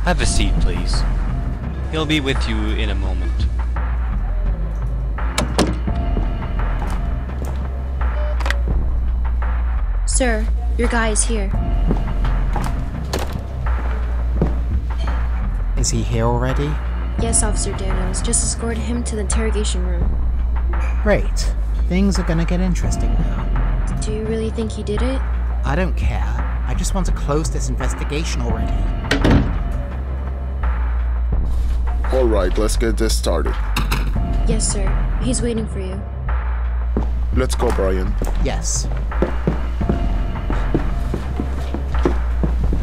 Have a seat, please. He'll be with you in a moment. Sir, your guy is here. Is he here already? Yes, Officer Daniels. Just escorted him to the interrogation room. Great. Things are gonna get interesting now. Do you really think he did it? I don't care. I just want to close this investigation already. Alright, let's get this started. Yes, sir. He's waiting for you. Let's go, Brian. Yes.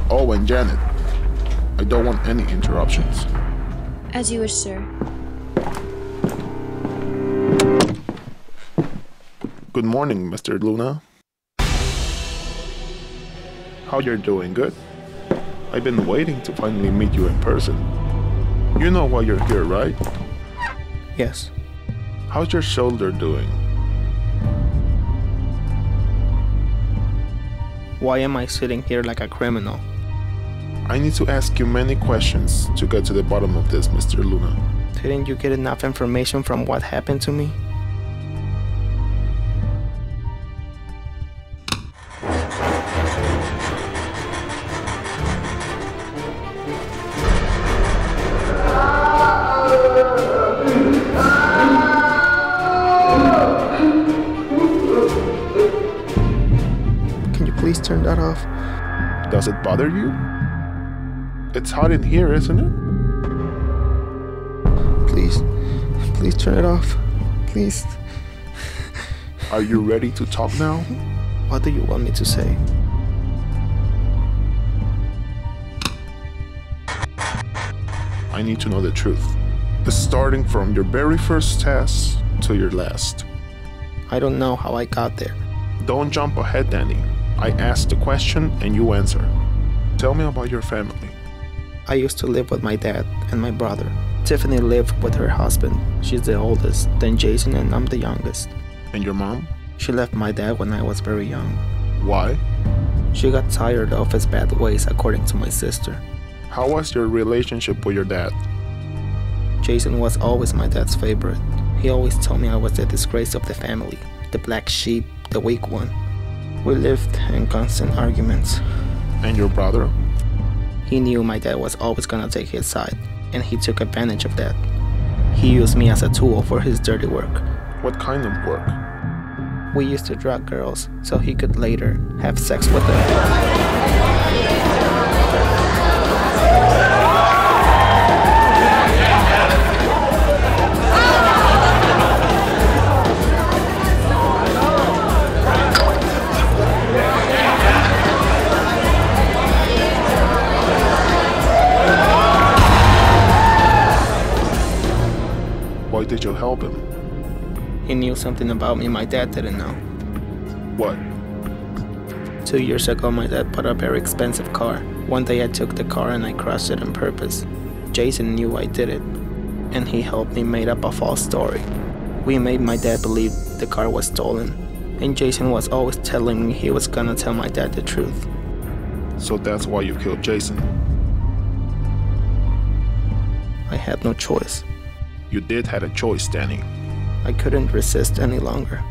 Oh, and Janet. I don't want any interruptions. As you wish, sir. Good morning, Mr. Luna. How you're doing? Good? I've been waiting to finally meet you in person. You know why you're here, right? Yes. How's your shoulder doing? Why am I sitting here like a criminal? I need to ask you many questions to get to the bottom of this, Mr. Luna. Didn't you get enough information from what happened to me? Can you please turn that off? Does it bother you? It's hot in here, isn't it? Please turn it off. Please. Are you ready to talk now? What do you want me to say? I need to know the truth. Starting from your very first test to your last. I don't know how I got there. Don't jump ahead, Danny. I asked the question and you answer. Tell me about your family. I used to live with my dad and my brother. Tiffany lived with her husband. She's the oldest, then Jason, and I'm the youngest. And your mom? She left my dad when I was very young. Why? She got tired of his bad ways, according to my sister. How was your relationship with your dad? Jason was always my dad's favorite. He always told me I was the disgrace of the family, the black sheep, the weak one. We lived in constant arguments. And your brother? He knew my dad was always gonna take his side, and he took advantage of that. He used me as a tool for his dirty work. What kind of work? We used to drug girls so he could later have sex with them. Why did you help him? He knew something about me my dad didn't know. What? 2 years ago, my dad bought a very expensive car. One day I took the car and I crashed it on purpose. Jason knew I did it, and he helped me make up a false story. We made my dad believe the car was stolen, and Jason was always telling me he was gonna tell my dad the truth. So that's why you killed Jason? I had no choice. You did have a choice, Danny. I couldn't resist any longer.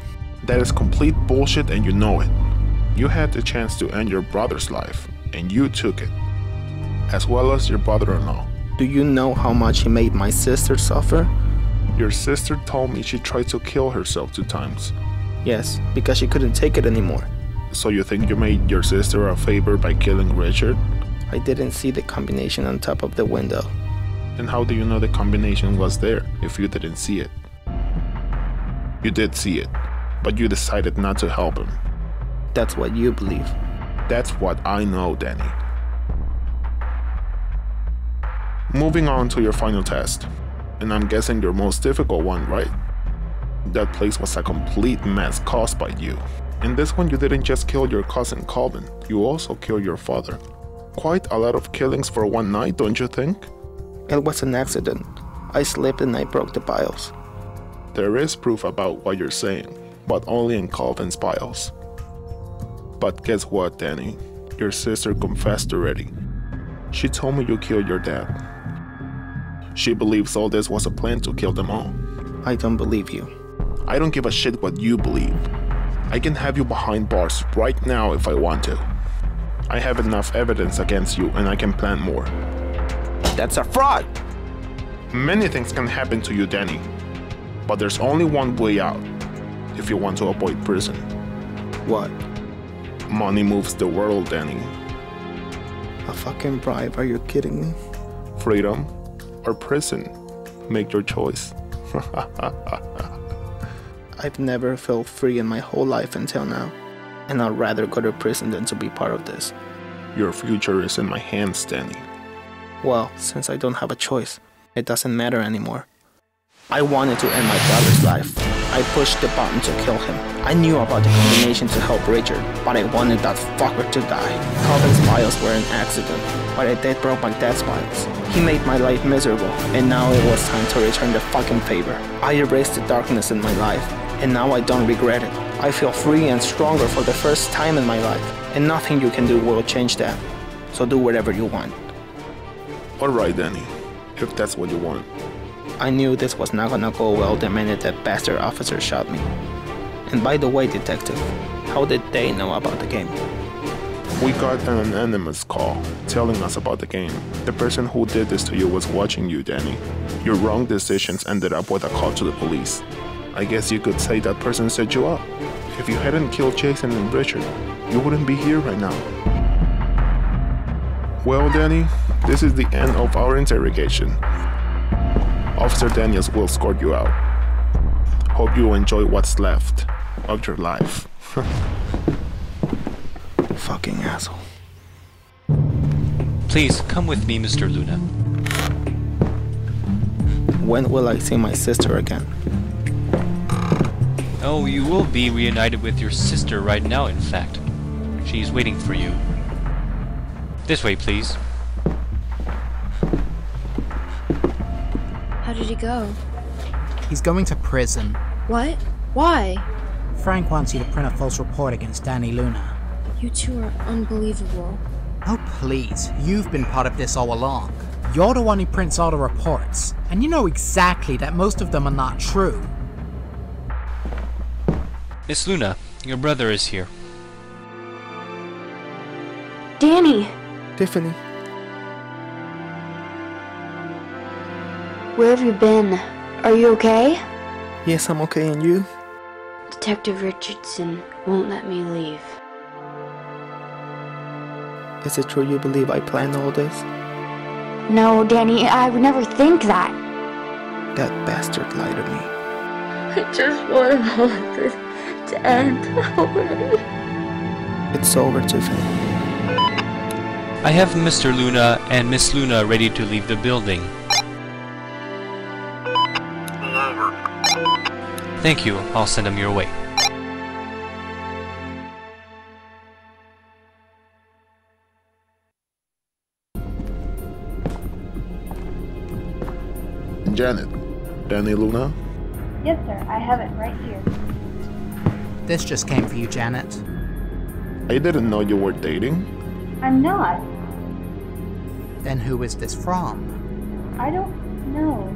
That is complete bullshit and you know it. You had the chance to end your brother's life, and you took it. As well as your brother-in-law. Do you know how much he made my sister suffer? Your sister told me she tried to kill herself 2 times. Yes, because she couldn't take it anymore. So you think you made your sister a favor by killing Richard? I didn't see the combination on top of the window. And how do you know the combination was there if you didn't see it? You did see it, but you decided not to help him. That's what you believe. That's what I know, Danny. Moving on to your final test, and I'm guessing your most difficult one, right? That place was a complete mess caused by you. In this one, you didn't just kill your cousin Calvin, you also killed your father. Quite a lot of killings for one night, don't you think? It was an accident. I slipped and I broke the piles. There is proof about what you're saying, but only in Calvin's piles. But guess what, Danny? Your sister confessed already. She told me you killed your dad. She believes all this was a plan to kill them all. I don't believe you. I don't give a shit what you believe. I can have you behind bars right now if I want to. I have enough evidence against you and I can plan more. That's a fraud! Many things can happen to you, Danny. But there's only one way out if you want to avoid prison. What? Money moves the world, Danny. A fucking bribe? Are you kidding me? Freedom or prison? Make your choice. I've never felt free in my whole life until now. And I'd rather go to prison than to be part of this. Your future is in my hands, Danny. Well, since I don't have a choice, it doesn't matter anymore. I wanted to end my brother's life. I pushed the button to kill him. I knew about the combination to help Richard, but I wanted that fucker to die. Calvin's files were an accident, but I did broke my dad's files. He made my life miserable, and now it was time to return the fucking favor. I erased the darkness in my life, and now I don't regret it. I feel free and stronger for the first time in my life, and nothing you can do will change that. So do whatever you want. Alright, Danny, if that's what you want. I knew this was not gonna go well the minute that bastard officer shot me. And by the way, detective, how did they know about the game? We got an anonymous call telling us about the game. The person who did this to you was watching you, Danny. Your wrong decisions ended up with a call to the police. I guess you could say that person set you up. If you hadn't killed Jason and Richard, you wouldn't be here right now. Well, Danny, this is the end of our interrogation. Officer Daniels will escort you out. Hope you enjoy what's left of your life. Fucking asshole. Please, come with me, Mr. Luna. When will I see my sister again? Oh, you will be reunited with your sister right now, in fact. She's waiting for you. This way, please. How did he go? He's going to prison. What? Why? Frank wants you to print a false report against Danny Luna. You two are unbelievable. Oh please, you've been part of this all along. You're the one who prints all the reports, and you know exactly that most of them are not true. Miss Luna, your brother is here. Danny! Tiffany. Where have you been? Are you okay? Yes, I'm okay, and you? Detective Richardson won't let me leave. Is it true you believe I planned all this? No, Danny, I would never think that. That bastard lied to me. I just want all of this to end already. It's over, Tiffany. I have Mr. Luna and Miss Luna ready to leave the building. Thank you, I'll send them your way. Janet, Danny Luna? Yes, sir. I have it right here. This just came for you, Janet. I didn't know you were dating. I'm not. Then who is this from? I don't know.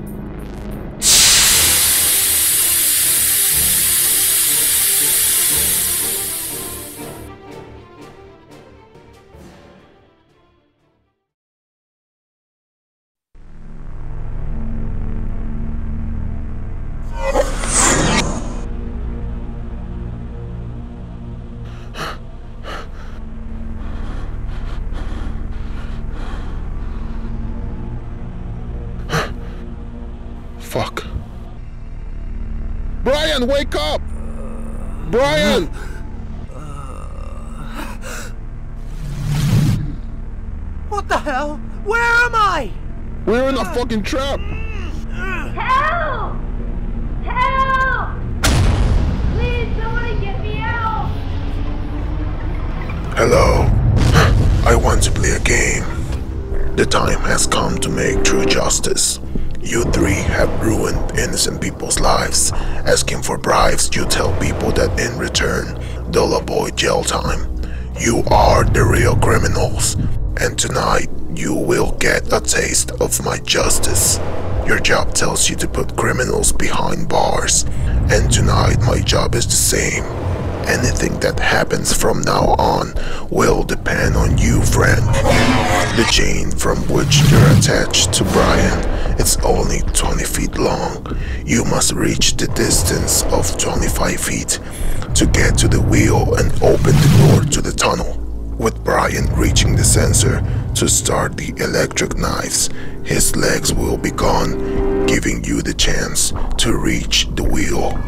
Fuck. Brian, wake up! Brian! What the hell? Where am I? We're in a fucking trap! Help! Help! Please, somebody get me out! Hello. I want to play a game. The time has come to make true justice. You three have ruined innocent people's lives. Asking for bribes, you tell people that in return, they'll avoid jail time. You are the real criminals. And tonight, You will get a taste of my justice. Your job tells you to put criminals behind bars, and tonight my job is the same. Anything that happens from now on will depend on you, friend. The chain from which you're attached to Brian, it's only 20 feet long. You must reach the distance of 25 feet to get to the wheel and open the door to the tunnel. With Brian reaching the sensor to start the electric knives, his legs will be gone, giving you the chance to reach the wheel.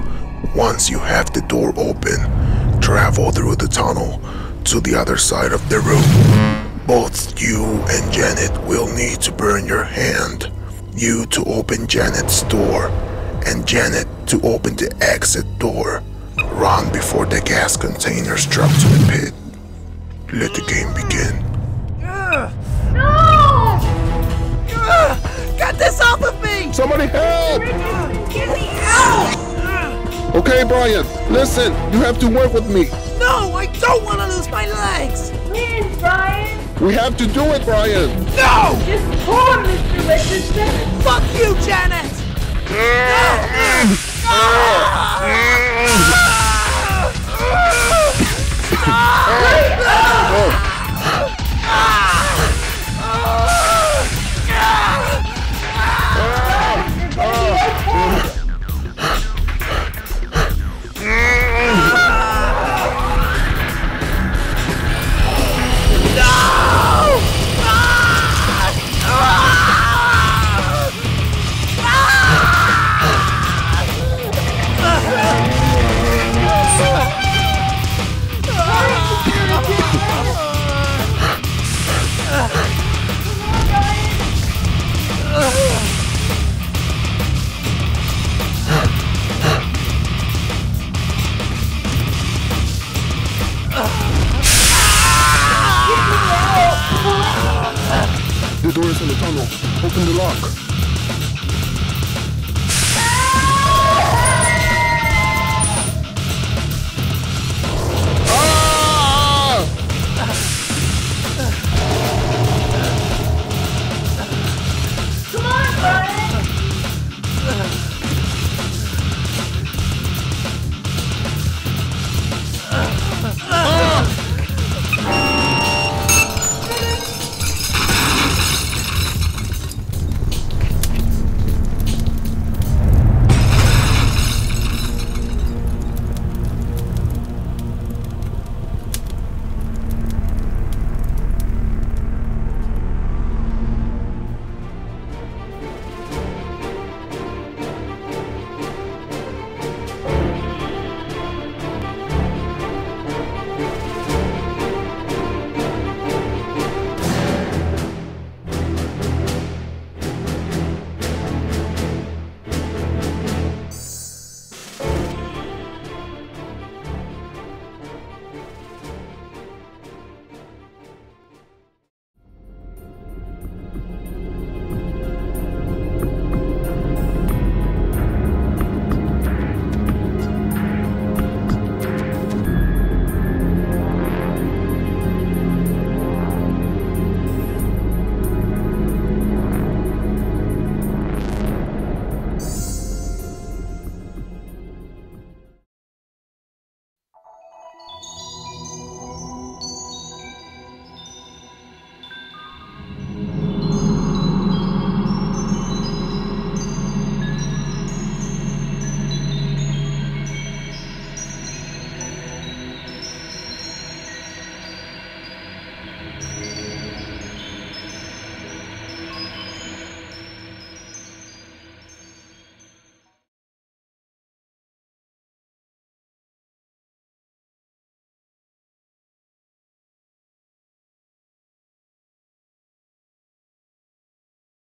Once you have the door open, travel through the tunnel to the other side of the room. Both you and Janet will need to burn your hand. You to open Janet's door, and Janet to open the exit door. Run before the gas containers drop to the pit. Let the game begin. No! Get this off of me! Somebody help! Richardson, get me out! Okay, Brian, listen, you have to work with me. No, I don't want to lose my legs! Please, Brian! We have to do it, Brian. No! Just pull him, Mr. Richardson! Fuck you, Janet! The door is in the tunnel. Open the lock.